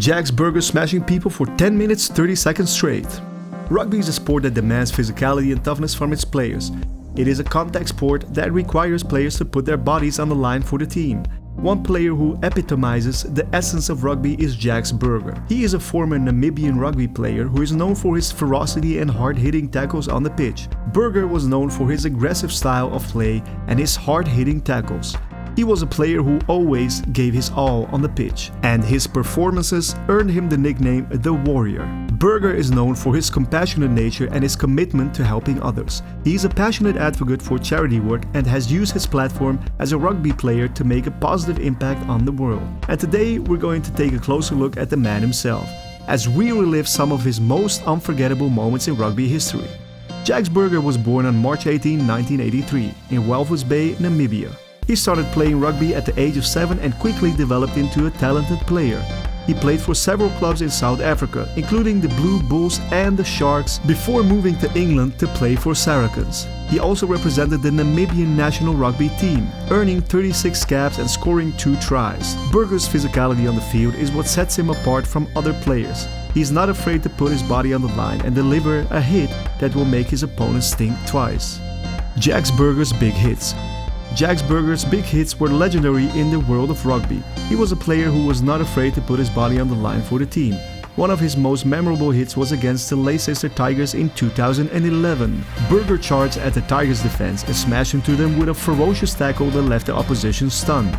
Jacques Burger smashing people for 10 minutes 30 seconds straight. Rugby is a sport that demands physicality and toughness from its players. It is a contact sport that requires players to put their bodies on the line for the team. One player who epitomizes the essence of rugby is Jacques Burger. He is a former Namibian rugby player who is known for his ferocity and hard-hitting tackles on the pitch. Burger was known for his aggressive style of play and his hard-hitting tackles. He was a player who always gave his all on the pitch, and his performances earned him the nickname The Warrior. Burger is known for his compassionate nature and his commitment to helping others. He is a passionate advocate for charity work and has used his platform as a rugby player to make a positive impact on the world. And today we're going to take a closer look at the man himself, as we relive some of his most unforgettable moments in rugby history. Jacques Burger was born on March 18, 1983 in Walvis Bay, Namibia. He started playing rugby at the age of 7 and quickly developed into a talented player. He played for several clubs in South Africa, including the Blue Bulls and the Sharks, before moving to England to play for Saracens. He also represented the Namibian national rugby team, earning 36 caps and scoring 2 tries. Burger's physicality on the field is what sets him apart from other players. He's not afraid to put his body on the line and deliver a hit that will make his opponents think twice. Jacques Burger's big hits. Jacques Burger's big hits were legendary in the world of rugby. He was a player who was not afraid to put his body on the line for the team. One of his most memorable hits was against the Leicester Tigers in 2011. Burger charged at the Tigers' defense and smashed into them with a ferocious tackle that left the opposition stunned.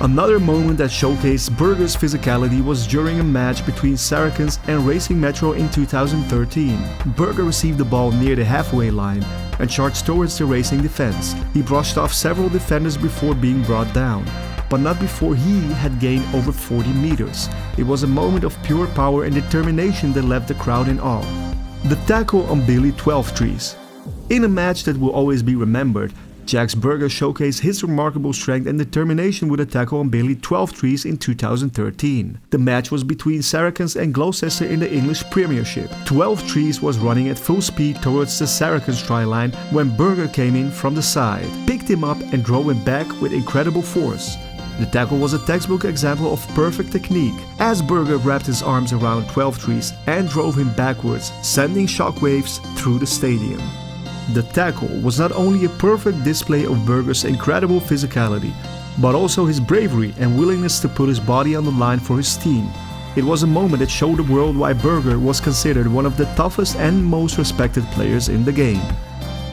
Another moment that showcased Burger's physicality was during a match between Saracens and Racing Metro in 2013. Burger received the ball near the halfway line and charged towards the Racing defense. He brushed off several defenders before being brought down, but not before he had gained over 40 meters. It was a moment of pure power and determination that left the crowd in awe. The tackle on Billy 12 Trees. In a match that will always be remembered, Jacques Burger showcased his remarkable strength and determination with a tackle on Billy 12 Trees in 2013. The match was between Saracens and Gloucester in the English Premiership. 12 Trees was running at full speed towards the Saracens try line when Burger came in from the side, picked him up and drove him back with incredible force. The tackle was a textbook example of perfect technique, as Burger wrapped his arms around 12 Trees and drove him backwards, sending shockwaves through the stadium. The tackle was not only a perfect display of Burger's incredible physicality, but also his bravery and willingness to put his body on the line for his team. It was a moment that showed the world why Burger was considered one of the toughest and most respected players in the game.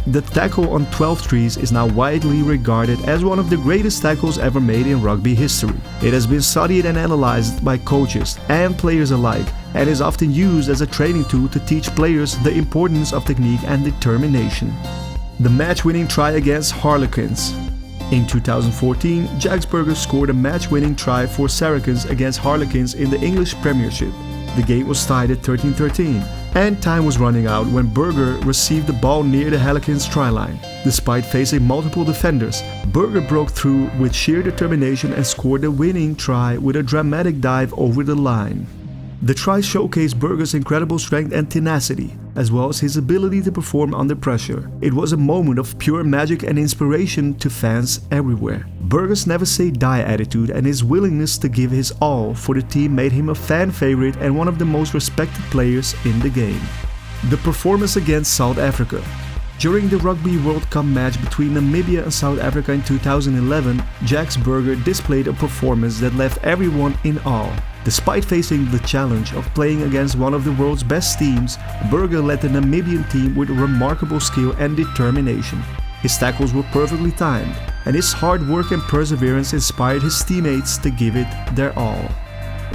The tackle on 12 Trees is now widely regarded as one of the greatest tackles ever made in rugby history. It has been studied and analyzed by coaches and players alike, and is often used as a training tool to teach players the importance of technique and determination. The match-winning try against Harlequins. In 2014, Jacques Burger scored a match-winning try for Saracens against Harlequins in the English Premiership. The game was tied at 13-13, and time was running out when Burger received the ball near the Harlequins try line. Despite facing multiple defenders, Burger broke through with sheer determination and scored the winning try with a dramatic dive over the line. The try showcased Burger's incredible strength and tenacity, as well as his ability to perform under pressure. It was a moment of pure magic and inspiration to fans everywhere. Burger's never-say-die attitude and his willingness to give his all for the team made him a fan favorite and one of the most respected players in the game. The performance against South Africa. During the Rugby World Cup match between Namibia and South Africa in 2011, Jacques Burger displayed a performance that left everyone in awe. Despite facing the challenge of playing against one of the world's best teams, Burger led the Namibian team with remarkable skill and determination. His tackles were perfectly timed, and his hard work and perseverance inspired his teammates to give it their all.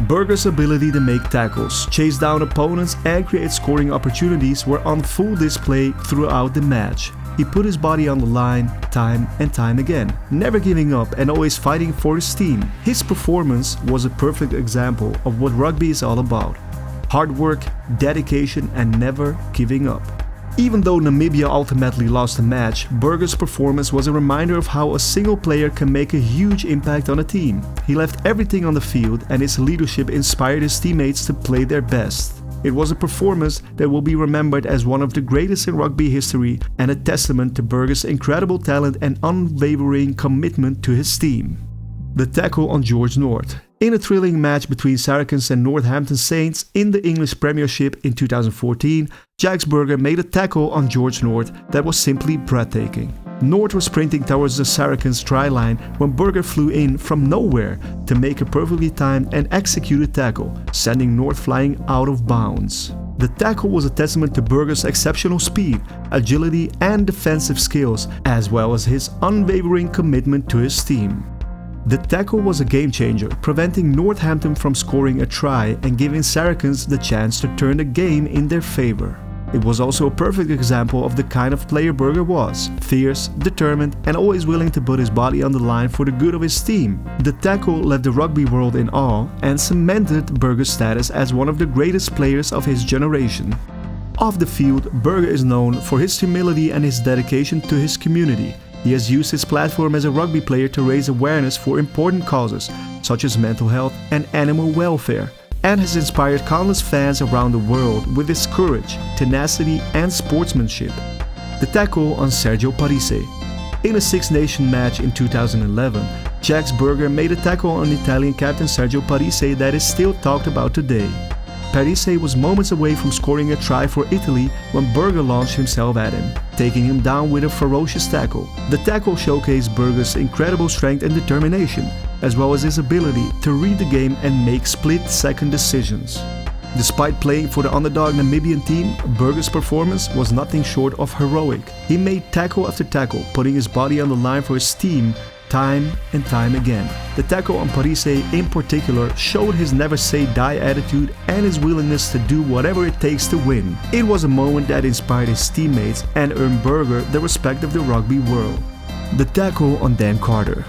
Burger's ability to make tackles, chase down opponents and create scoring opportunities were on full display throughout the match. He put his body on the line time and time again, never giving up and always fighting for his team. His performance was a perfect example of what rugby is all about: hard work, dedication and never giving up. Even though Namibia ultimately lost the match, Burger's performance was a reminder of how a single player can make a huge impact on a team. He left everything on the field, and his leadership inspired his teammates to play their best. It was a performance that will be remembered as one of the greatest in rugby history and a testament to Burger's incredible talent and unwavering commitment to his team. The tackle on George North. In a thrilling match between Saracens and Northampton Saints in the English Premiership in 2014, Jacques Burger made a tackle on George North that was simply breathtaking. North was sprinting towards the Saracens try line when Burger flew in from nowhere to make a perfectly timed and executed tackle, sending North flying out of bounds. The tackle was a testament to Burger's exceptional speed, agility and defensive skills, as well as his unwavering commitment to his team. The tackle was a game changer, preventing Northampton from scoring a try and giving Saracens the chance to turn the game in their favor. It was also a perfect example of the kind of player Burger was: fierce, determined and always willing to put his body on the line for the good of his team. The tackle left the rugby world in awe and cemented Burger's status as one of the greatest players of his generation. Off the field, Burger is known for his humility and his dedication to his community. He has used his platform as a rugby player to raise awareness for important causes, such as mental health and animal welfare, and has inspired countless fans around the world with his courage, tenacity and sportsmanship. The tackle on Sergio Parisse. In a Six Nations match in 2011, Jacques Burger made a tackle on Italian captain Sergio Parisse that is still talked about today. Parisse was moments away from scoring a try for Italy when Burger launched himself at him, taking him down with a ferocious tackle. The tackle showcased Burger's incredible strength and determination, as well as his ability to read the game and make split-second decisions. Despite playing for the underdog Namibian team, Burger's performance was nothing short of heroic. He made tackle after tackle, putting his body on the line for his team time and time again. The tackle on Parisse in particular showed his never-say-die attitude and his willingness to do whatever it takes to win. It was a moment that inspired his teammates and earned Burger the respect of the rugby world. The tackle on Dan Carter.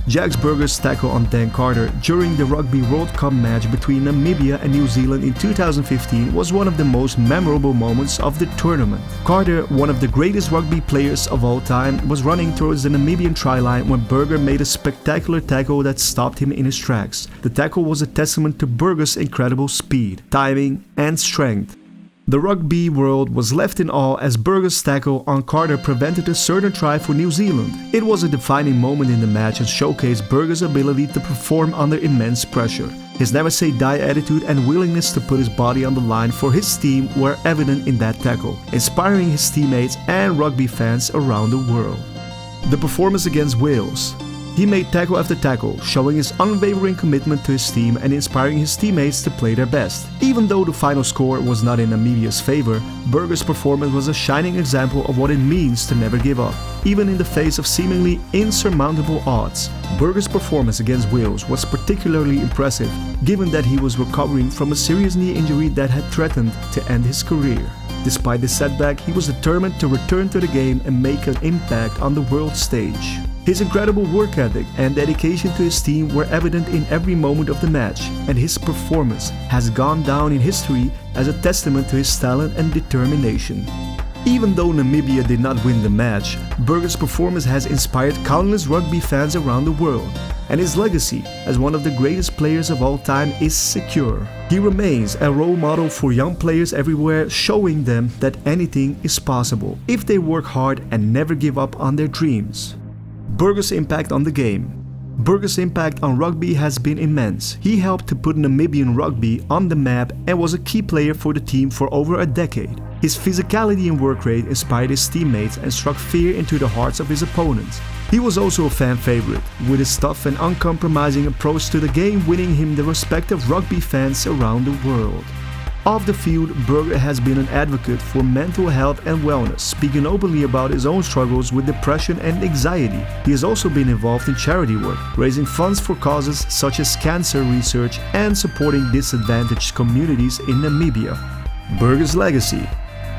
Jacques Burger's tackle on Dan Carter during the Rugby World Cup match between Namibia and New Zealand in 2015 was one of the most memorable moments of the tournament. Carter, one of the greatest rugby players of all time, was running towards the Namibian try line when Burger made a spectacular tackle that stopped him in his tracks. The tackle was a testament to Burger's incredible speed, timing and strength. The rugby world was left in awe as Burger's tackle on Carter prevented a certain try for New Zealand. It was a defining moment in the match and showcased Burger's ability to perform under immense pressure. His never-say-die attitude and willingness to put his body on the line for his team were evident in that tackle, inspiring his teammates and rugby fans around the world. The performance against Wales. He made tackle after tackle, showing his unwavering commitment to his team and inspiring his teammates to play their best. Even though the final score was not in Namibia's favor, Burger's performance was a shining example of what it means to never give up. Even in the face of seemingly insurmountable odds, Burger's performance against Wales was particularly impressive, given that he was recovering from a serious knee injury that had threatened to end his career. Despite the setback, he was determined to return to the game and make an impact on the world stage. His incredible work ethic and dedication to his team were evident in every moment of the match, and his performance has gone down in history as a testament to his talent and determination. Even though Namibia did not win the match, Burger's performance has inspired countless rugby fans around the world, and his legacy as one of the greatest players of all time is secure. He remains a role model for young players everywhere, showing them that anything is possible if they work hard and never give up on their dreams. Burger's impact on the game. Burger's impact on rugby has been immense. He helped to put Namibian rugby on the map and was a key player for the team for over a decade. His physicality and work rate inspired his teammates and struck fear into the hearts of his opponents. He was also a fan favorite, with his tough and uncompromising approach to the game winning him the respect of rugby fans around the world. Off the field, Burger has been an advocate for mental health and wellness, speaking openly about his own struggles with depression and anxiety. He has also been involved in charity work, raising funds for causes such as cancer research and supporting disadvantaged communities in Namibia. Burger's legacy.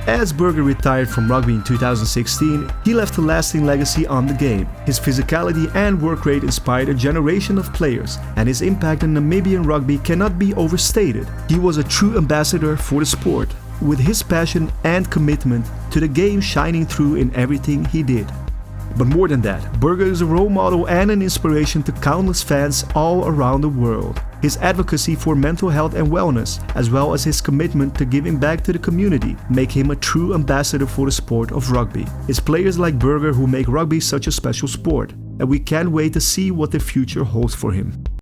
As Burger retired from rugby in 2016, he left a lasting legacy on the game. His physicality and work rate inspired a generation of players, and his impact on Namibian rugby cannot be overstated. He was a true ambassador for the sport, with his passion and commitment to the game shining through in everything he did. But more than that, Burger is a role model and an inspiration to countless fans all around the world. His advocacy for mental health and wellness, as well as his commitment to giving back to the community, make him a true ambassador for the sport of rugby. It's players like Burger who make rugby such a special sport, and we can't wait to see what the future holds for him.